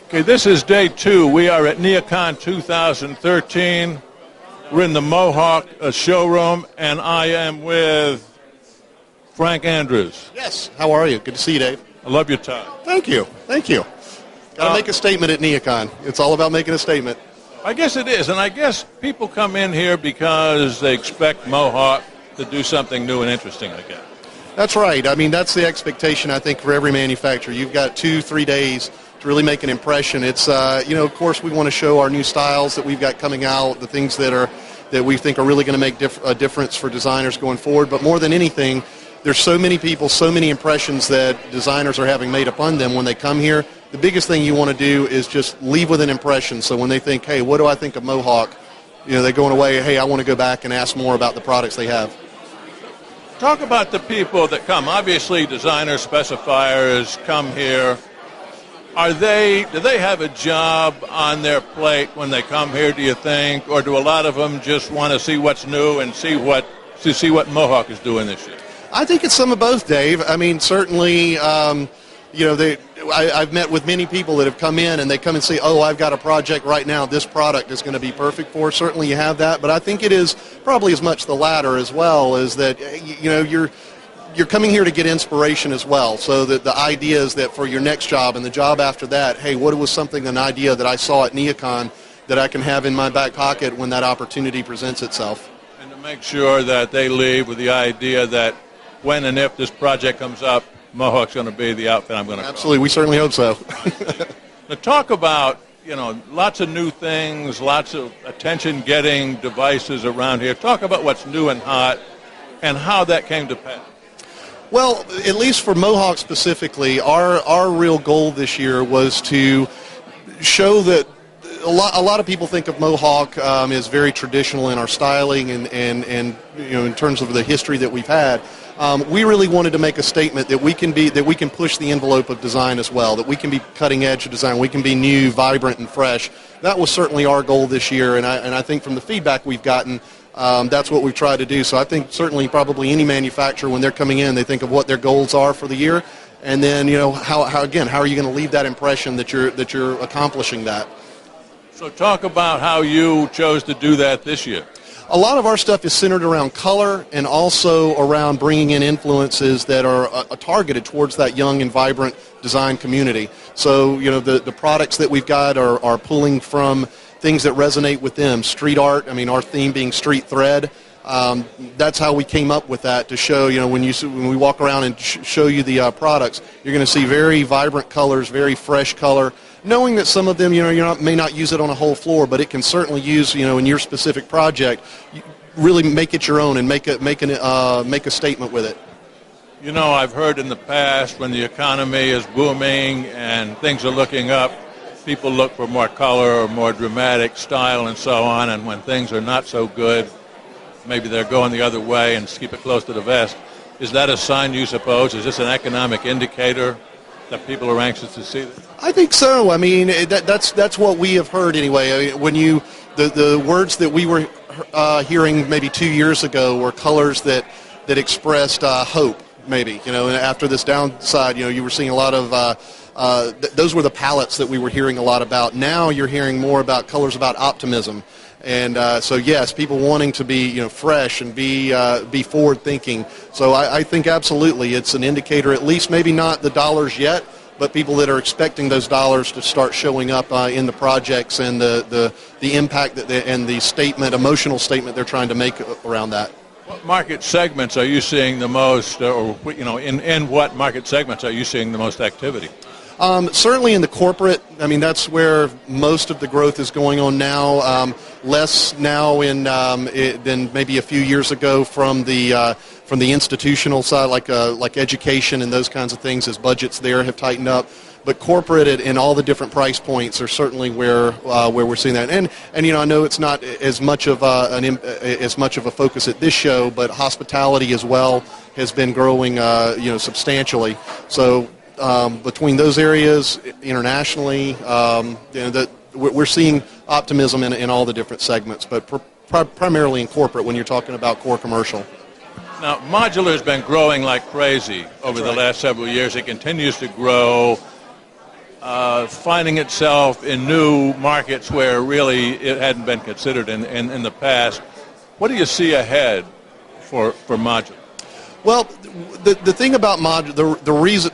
Okay, this is day 2. We are at Neocon 2013. We're in the Mohawk showroom, and I am with Frank Andrews. Yes. How are you? Good to see you, Dave. I love your tie. Thank you. Thank you. Got to make a statement at Neocon. It's all about making a statement. I guess it is, and I guess people come in here because they expect Mohawk to do something new and interesting, I guess. That's right. I mean, that's the expectation, I think, for every manufacturer. You've got 2-3 days to really make an impression. It's, of course, we want to show our new styles that we've got coming out, the things that we think are really going to make a difference for designers going forward. But more than anything, there's so many people, so many impressions that designers are having made upon them when they come here. The biggest thing you want to do is just leave with an impression. So when they think, hey, what do I think of Mohawk? They're going away, hey, I want to go back and ask more about the products they have. Talk about the people that come. Obviously, designers, specifiers come here. Do they have a job on their plate when they come here, do you think? Or do a lot of them just want to see what's new and see what Mohawk is doing this year? I think it's some of both, Dave. I mean, certainly, I've met with many people that have come in and they come and say, oh, I've got a project right now. This product is going to be perfect for. Certainly you have that. But I think it is probably as much the latter as well, is that, you're coming here to get inspiration as well. So that the idea is that for your next job and the job after that, hey, what was an idea that I saw at Neocon that I can have in my back pocket when that opportunity presents itself? And to make sure that they leave with the idea that when and if this project comes up, Mohawk's going to be the outfit I'm going to Absolutely. We certainly hope so. Now talk about, lots of new things, lots of attention-getting devices around here. Talk about what's new and hot and how that came to pass. Well, at least for Mohawk specifically, our real goal this year was to show that a lot of people think of Mohawk as very traditional in our styling and in terms of the history that we've had. We really wanted to make a statement that we can push the envelope of design as well, that we can be cutting edge of design, we can be new, vibrant, and fresh. That was certainly our goal this year, and I think from the feedback we've gotten, that's what we've tried to do. So I think certainly probably any manufacturer, when they're coming in, they think of what their goals are for the year, and then how are you going to leave that impression that you're accomplishing that. So talk about how you chose to do that this year. A lot of our stuff is centered around color and also around bringing in influences that are targeted towards that young and vibrant design community. So the products that we've got are pulling from things that resonate with them. Street art, our theme being street thread. That's how we came up with that, to show, when we walk around and show you the products, you're going to see very vibrant colors, very fresh color, knowing that some of them, may not use it on a whole floor, but it can certainly use, in your specific project, really make it your own and make a statement with it. I've heard in the past when the economy is booming and things are looking up, people look for more color or more dramatic style and so on, and when things are not so good, maybe they're going the other way and keep it close to the vest. Is that a sign, you suppose? Is this an economic indicator that people are anxious to see this? I think so. That's what we have heard anyway. When the words that we were hearing maybe 2 years ago were colors that expressed hope, maybe. And after this downside, you were seeing a lot of those were the palettes that we were hearing a lot about. Now you're hearing more about colors about optimism. And so yes, people wanting to be fresh and be forward thinking. So I think absolutely it's an indicator, at least maybe not the dollars yet, but people that are expecting those dollars to start showing up in the projects and the impact and the emotional statement they're trying to make around that. What market segments are you seeing the most, or in what market segments are you seeing the most activity? Certainly in the corporate, that's where most of the growth is going on now. Less now than maybe a few years ago from the institutional side, like education and those kinds of things, as budgets there have tightened up. But corporate and all the different price points are certainly where we're seeing that. And I know it's not as much of a focus at this show, but hospitality as well has been growing substantially. So between those areas internationally, we're seeing optimism in all the different segments, but primarily in corporate when you're talking about core commercial. Now, modular has been growing like crazy over the last several years. It continues to grow, finding itself in new markets where really it hadn't been considered in the past. What do you see ahead for modular? Well, the thing about modular, the reason,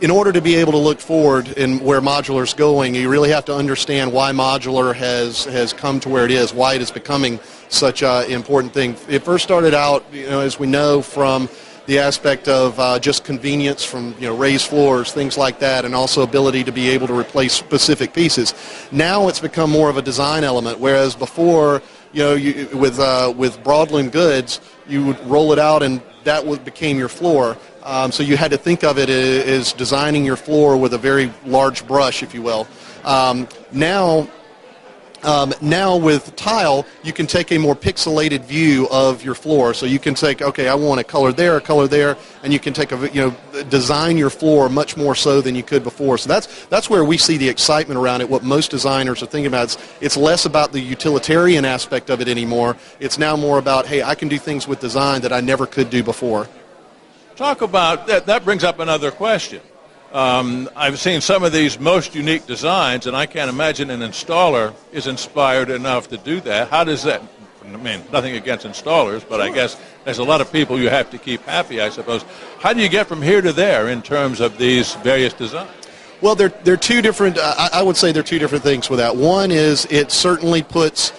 in order to be able to look forward in where modular is going, you really have to understand why modular has come to where it is, why it is becoming such an important thing. It first started out, as we know, from the aspect of just convenience, from raised floors, things like that, and also ability to be able to replace specific pieces. Now it's become more of a design element, whereas before, with broadloom goods, you would roll it out and that became your floor. So you had to think of it as designing your floor with a very large brush, if you will. Now with tile, you can take a more pixelated view of your floor. So you can take, okay, I want a color there, and you can take design your floor much more so than you could before. So that's where we see the excitement around it. What most designers are thinking about, it's less about the utilitarian aspect of it anymore. It's now more about, hey, I can do things with design that I never could do before. Talk about that. That brings up another question. I've seen some of these most unique designs, and I can't imagine an installer is inspired enough to do that. How does that, I mean, nothing against installers, but I guess there's a lot of people you have to keep happy, I suppose. How do you get from here to there in terms of these various designs? Well, they're two different, I would say they're two different things with that. One is it certainly puts...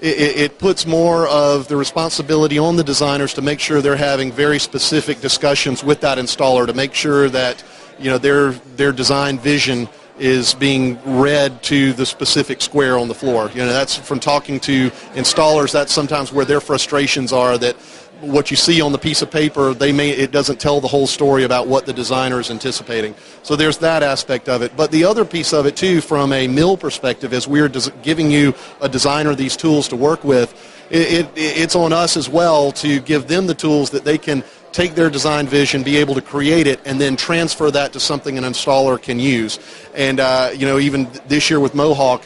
It puts more of the responsibility on the designers to make sure they're having very specific discussions with that installer to make sure that their design vision is being read to the specific square on the floor. That's from talking to installers. That's sometimes where their frustrations are, that what you see on the piece of paper, it doesn't tell the whole story about what the designer is anticipating. So there's that aspect of it. But the other piece of it, too, from a mill perspective, as we're giving you a designer these tools to work with, it's on us as well to give them the tools that they can take their design vision, be able to create it, and then transfer that to something an installer can use. And, even this year with Mohawk,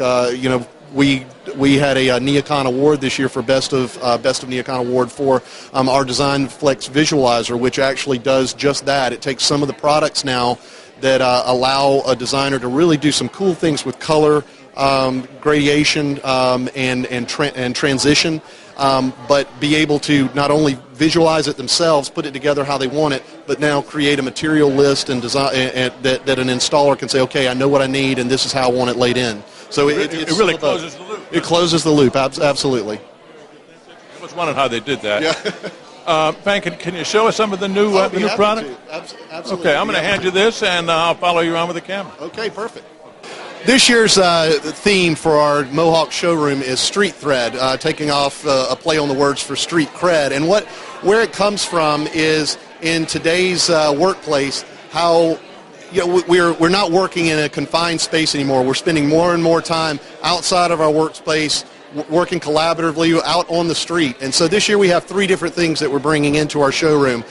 we had a Neocon award this year for Best of Neocon award for our Design Flex Visualizer, which actually does just that. It takes some of the products now that allow a designer to really do some cool things with color, gradation, and transition, but be able to not only visualize it themselves, put it together how they want it, but now create a material list and design that an installer can say, okay, I know what I need, and this is how I want it laid in. So it really closes the loop. It closes the loop, absolutely. I was wondering how they did that. Yeah. Frank, can you show us some of the new product? Absolutely. Okay, I'm going to hand you this, and I'll follow you around with the camera. Okay, perfect. This year's theme for our Mohawk showroom is street thread, taking off a play on the words for street cred. And where it comes from is in today's workplace, how we're not working in a confined space anymore. We're spending more and more time outside of our workspace, working collaboratively out on the street. And so this year we have three different things that we're bringing into our showroom.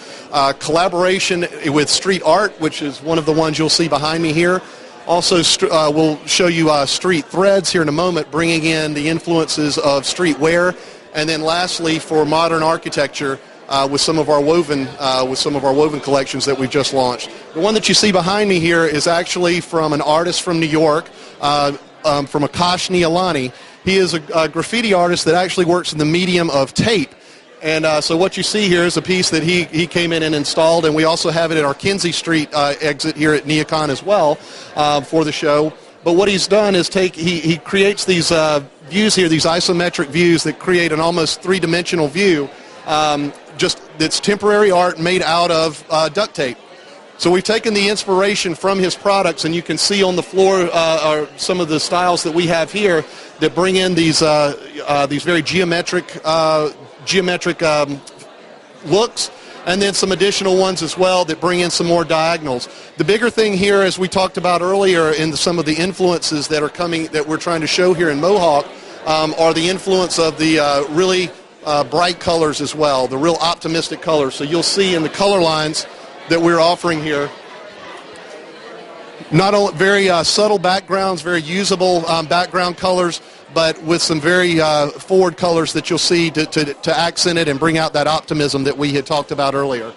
Collaboration with street art, which is one of the ones you'll see behind me here. Also, we'll show you street threads here in a moment, bringing in the influences of streetwear. And then lastly, for modern architecture, with some of our woven collections that we've just launched. The one that you see behind me here is actually from an artist from New York, from Akash Nialani. He is a graffiti artist that actually works in the medium of tape. And so what you see here is a piece that he came in and installed, and we also have it at our Kinsey Street exit here at Neocon as well for the show. But what he's done is he creates these views here, these isometric views that create an almost three-dimensional view. It's temporary art made out of duct tape. So we've taken the inspiration from his products, and you can see on the floor are some of the styles that we have here that bring in these very geometric looks, and then some additional ones as well that bring in some more diagonals. The bigger thing here, as we talked about earlier, in some of the influences that are coming that we're trying to show here in Mohawk, are the influence of the really bright colors as well, the real optimistic colors. So you'll see in the color lines that we're offering here Not only very subtle backgrounds, very usable background colors, but with some very forward colors that you'll see to accent it and bring out that optimism that we had talked about earlier.